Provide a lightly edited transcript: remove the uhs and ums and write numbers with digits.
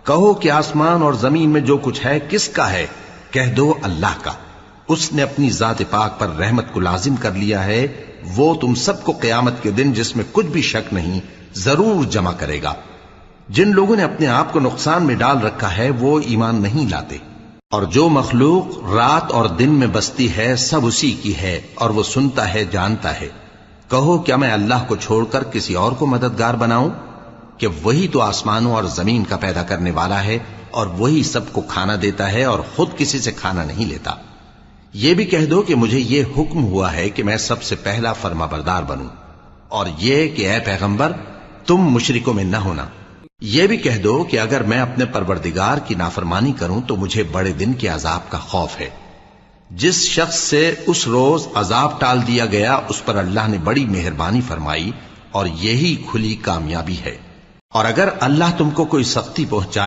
کہو کہ آسمان اور زمین میں جو کچھ ہے کس کا ہے؟ کہہ دو اللہ کا۔ اس نے اپنی ذات پاک پر رحمت کو لازم کر لیا ہے، وہ تم سب کو قیامت کے دن جس میں کچھ بھی شک نہیں ضرور جمع کرے گا۔ جن لوگوں نے اپنے آپ کو نقصان میں ڈال رکھا ہے وہ ایمان نہیں لاتے، اور جو مخلوق رات اور دن میں بستی ہے سب اسی کی ہے، اور وہ سنتا ہے جانتا ہے۔ کہو کیا میں اللہ کو چھوڑ کر کسی اور کو مددگار بناؤں؟ کہ وہی تو آسمانوں اور زمین کا پیدا کرنے والا ہے، اور وہی سب کو کھانا دیتا ہے اور خود کسی سے کھانا نہیں لیتا۔ یہ بھی کہہ دو کہ مجھے یہ حکم ہوا ہے کہ میں سب سے پہلا فرما بردار بنوں، اور یہ کہ اے پیغمبر تم مشرکوں میں نہ ہونا۔ یہ بھی کہہ دو کہ اگر میں اپنے پروردگار کی نافرمانی کروں تو مجھے بڑے دن کے عذاب کا خوف ہے۔ جس شخص سے اس روز عذاب ٹال دیا گیا اس پر اللہ نے بڑی مہربانی فرمائی، اور یہی کھلی کامیابی ہے۔ اور اگر اللہ تم کو کوئی سختی پہنچائے